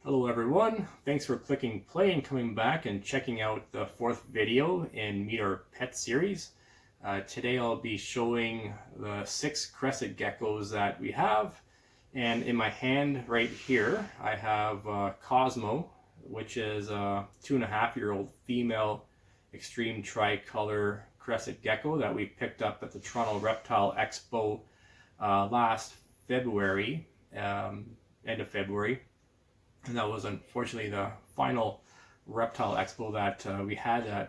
Hello everyone, thanks for clicking play and coming back and checking out the fourth video in Meet Our Pet series. Today I'll be showing the 6 crested geckos that we have, and in my hand right here I have Cosmo, which is a 2.5-year-old female extreme tricolor crested gecko that we picked up at the Toronto Reptile Expo last February, end of February. And that was unfortunately the final reptile expo that we had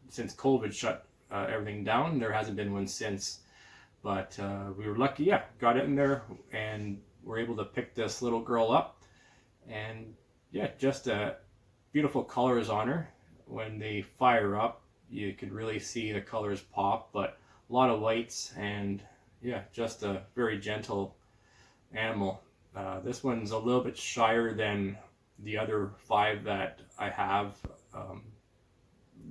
since COVID shut everything down. There hasn't been one since, but we were lucky, got it in there and were able to pick this little girl up. And just beautiful colors on her. When they fire up, you could really see the colors pop, but a lot of whites, and just a very gentle animal. This one's a little bit shyer than the other 5 that I have. A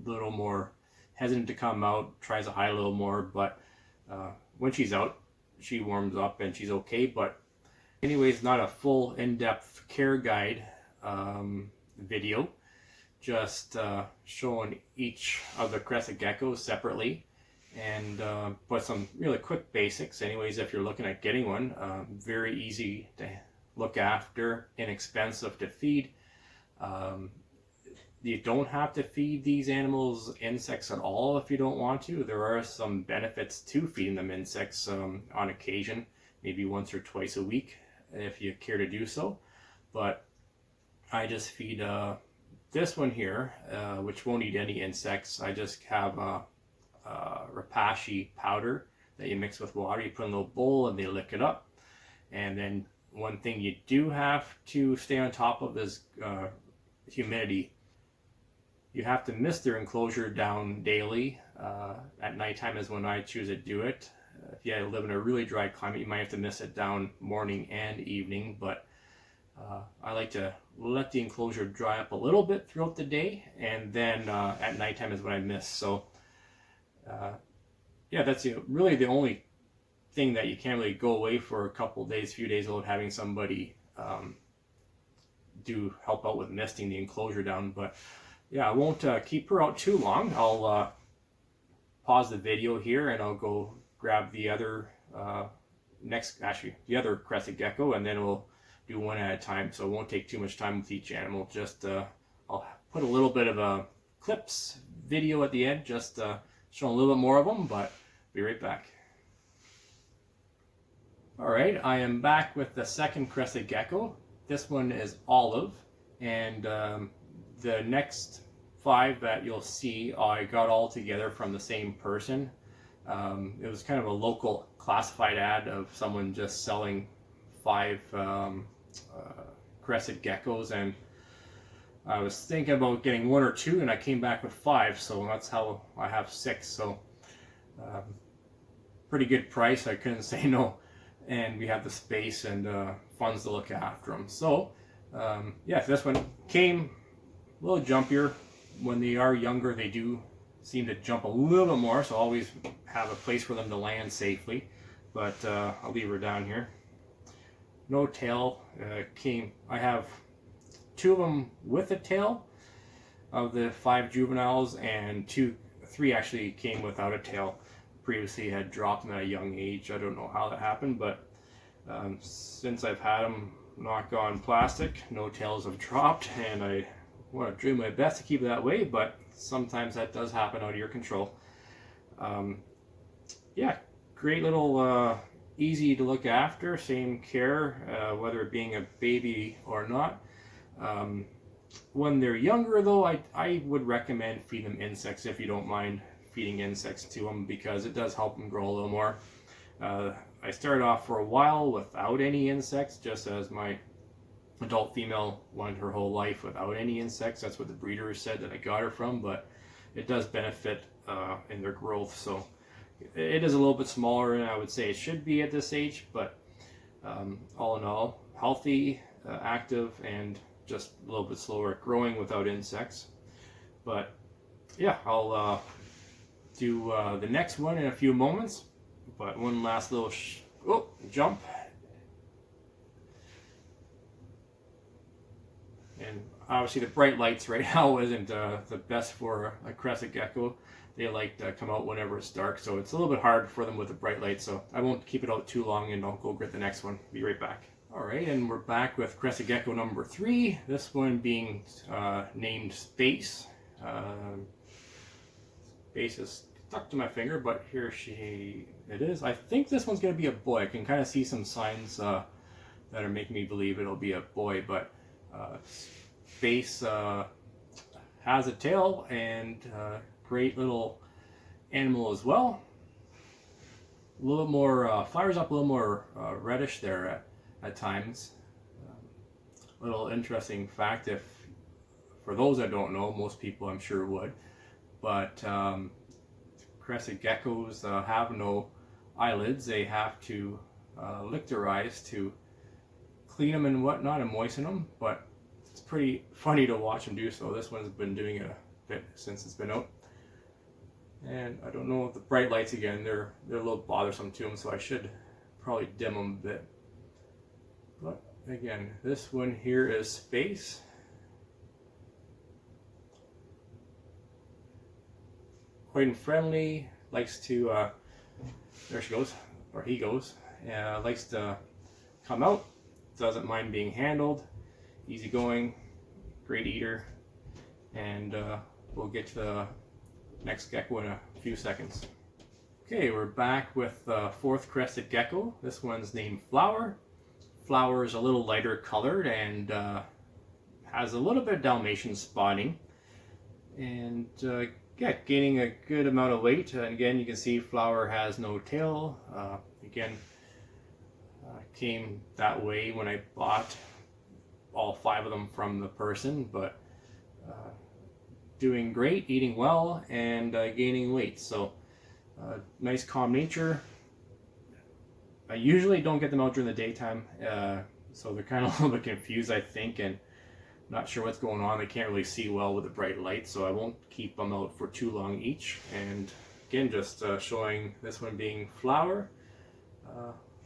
little more hesitant to come out, tries to hide a little more, but when she's out, she warms up and she's okay. But anyways, not a full in-depth care guide video, just showing each of the crested geckos separately. And but some really quick basics anyways if you're looking at getting one. Very easy to look after, inexpensive to feed. You don't have to feed these animals insects at all if you don't want to. There are some benefits to feeding them insects on occasion, maybe once or twice a week if you care to do so. But I just feed this one here, which won't eat any insects. I just have Rapashi powder that you mix with water. You put in a little bowl and they lick it up. And then one thing you do have to stay on top of is humidity. You have to mist their enclosure down daily. At nighttime is when I choose to do it. If you live in a really dry climate, you might have to mist it down morning and evening, but I like to let the enclosure dry up a little bit throughout the day, and then at nighttime is when I mist. So that's really the only thing that you can't really go away for a couple days, few days without having somebody help out with misting the enclosure down. But I won't keep her out too long. I'll pause the video here and I'll go grab the other the other crested gecko, and then we'll do one at a time, so it won't take too much time with each animal. Just I'll put a little bit of a clips video at the end, just showing a little bit more of them, but be right back. Alright, I am back with the second crested gecko. This one is Olive, and the next 5 that you'll see I got all together from the same person. It was kind of a local classified ad of someone just selling 5 crested geckos, and I was thinking about getting 1 or 2, and I came back with 5, so that's how I have 6. So pretty good price, I couldn't say no, and we have the space and funds to look after them. So this one came a little jumpier. When they are younger, they do seem to jump a little bit more, so always have a place for them to land safely. But I'll leave her down here. No tail came. I have 2 of them with a tail of the 5 juveniles, and 3 actually came without a tail. Previously had dropped them at a young age. I don't know how that happened, but since I've had them, knock on plastic, no tails have dropped, and I want to do my best to keep it that way, but sometimes that does happen out of your control. Great little easy to look after, same care, whether it being a baby or not. When they're younger though, I would recommend feeding them insects if you don't mind feeding insects to them, because it does help them grow a little more. I started off for a while without any insects, just as my adult female wanted her whole life without any insects. That's what the breeder said that I got her from, but it does benefit in their growth. So it is a little bit smaller than I would say it should be at this age, but all in all, healthy, active, and just a little bit slower at growing without insects. But I'll do the next one in a few moments. But one last little jump. And obviously the bright lights right now isn't the best for a crested gecko. They like to come out whenever it's dark, so it's a little bit hard for them with the bright light, so I won't keep it out too long and I'll go get the next one. Be right back. Alright, and we're back with Crested Gecko number 3. This one being named Space. Space is stuck to my finger, but here it is. I think this one's going to be a boy. I can kind of see some signs that are making me believe it'll be a boy, but Space has a tail and great little animal as well. A little more, fires up a little more reddish there at times. Little interesting fact, if for those that don't know, most people I'm sure would, but crested geckos have no eyelids. They have to lick their eyes to clean them and whatnot and moisten them, but it's pretty funny to watch them do so. This one's been doing it a bit since it's been out. And I don't know if the bright lights again, they're a little bothersome to them, so I should probably dim them a bit. But again, this one here is Space. Quite friendly, likes to, there she goes, or he goes, likes to come out, doesn't mind being handled, easygoing, great eater, and we'll get to the next gecko in a few seconds. Okay, we're back with the 4th crested gecko. This one's named Flower. Flower is a little lighter colored and has a little bit of Dalmatian spotting, and yeah, gaining a good amount of weight. And again, you can see Flower has no tail. Again, came that way when I bought all 5 of them from the person, but doing great, eating well, and gaining weight. So nice calm nature. I usually don't get them out during the daytime, so they're kind of a little bit confused, I think, and not sure what's going on. They can't really see well with the bright light, so I won't keep them out for too long each. And again, just showing this one being Flower,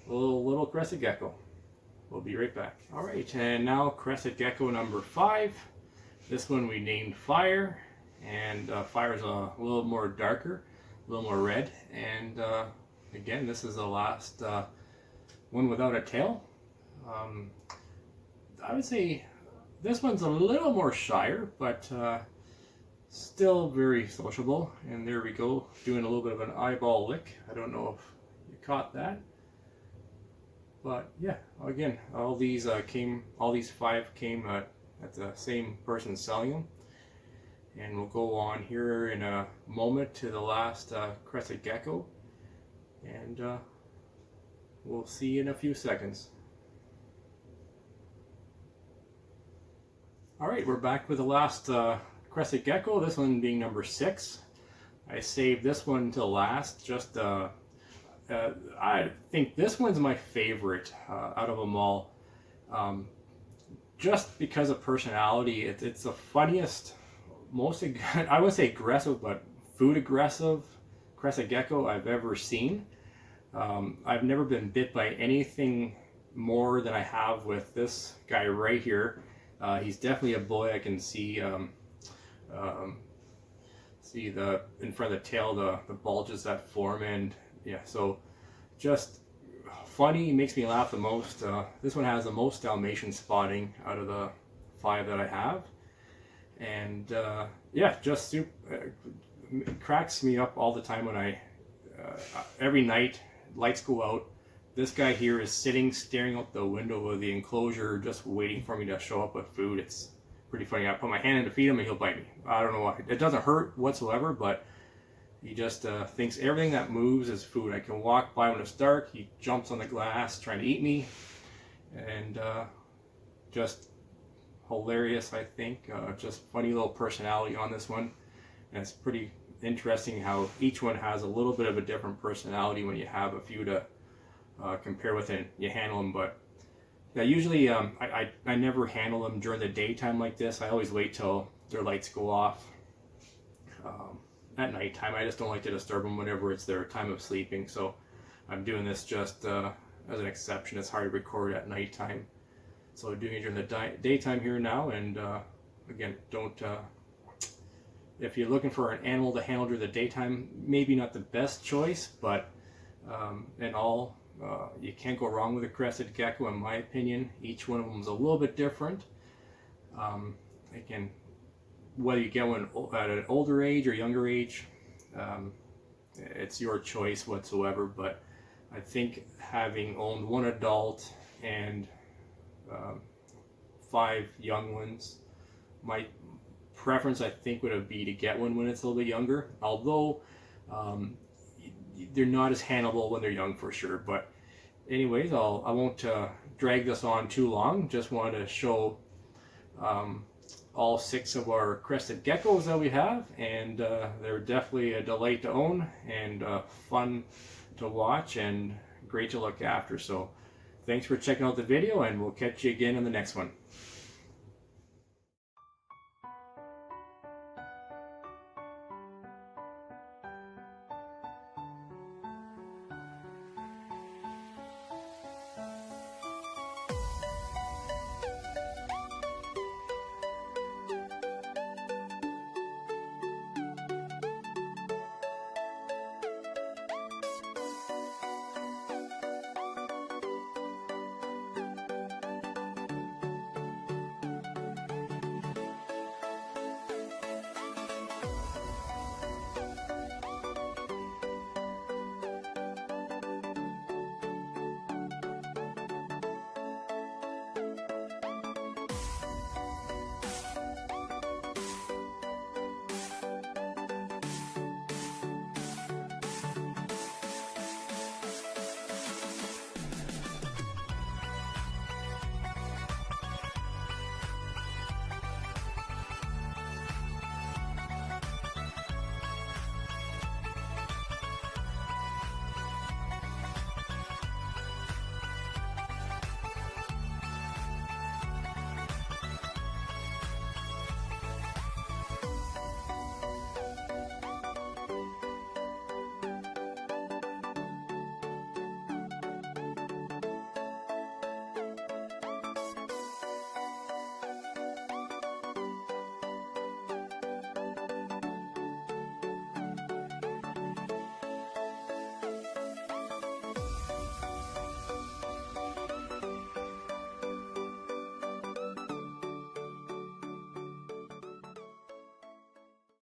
little crested gecko. We'll be right back. All right, and now crested gecko number 5. This one we named Fire, and Fire is a little more darker, a little more red, and again, this is the last one without a tail. I would say this one's a little more shyer, but still very sociable. And there we go, doing a little bit of an eyeball lick. I don't know if you caught that. But yeah, again, all these 5 came at the same person selling them. And we'll go on here in a moment to the last crested gecko. And we'll see you in a few seconds. Alright, we're back with the last crested gecko, this one being number 6. I saved this one till last, just I think this one's my favorite out of them all. Just because of personality, it's the funniest, most, I wouldn't say aggressive, but food aggressive crested gecko I've ever seen. I've never been bit by anything more than I have with this guy right here. He's definitely a boy. I can see see the in front of the tail, the bulges that form, and yeah, so just funny, makes me laugh the most. This one has the most Dalmatian spotting out of the 5 that I have, and yeah, just super, it cracks me up all the time when I every night lights go out. This guy here is sitting, staring out the window of the enclosure, just waiting for me to show up with food. It's pretty funny. I put my hand in to feed him and he'll bite me. I don't know why. It doesn't hurt whatsoever, but he just thinks everything that moves is food. I can walk by when it's dark. He jumps on the glass trying to eat me. And just hilarious, I think. Just funny little personality on this one. And it's pretty interesting how each one has a little bit of a different personality when you have a few to compare with it. You handle them, but yeah, usually I never handle them during the daytime like this. I always wait till their lights go off at nighttime. I just don't like to disturb them whenever it's their time of sleeping, so I'm doing this just as an exception. It's hard to record at nighttime. So doing it during the daytime here now, and again, don't. If you're looking for an animal to handle during the daytime, maybe not the best choice, but in all, you can't go wrong with a crested gecko, in my opinion. Each one of them is a little bit different. Again, whether you get one at an older age or younger age, it's your choice whatsoever. But I think having owned one adult and 5 young ones, my preference I think would be to get one when it's a little bit younger, although they're not as handleable when they're young for sure. But anyways, I won't drag this on too long. Just wanted to show all 6 of our crested geckos that we have, and they're definitely a delight to own and fun to watch and great to look after. So thanks for checking out the video, and we'll catch you again in the next one.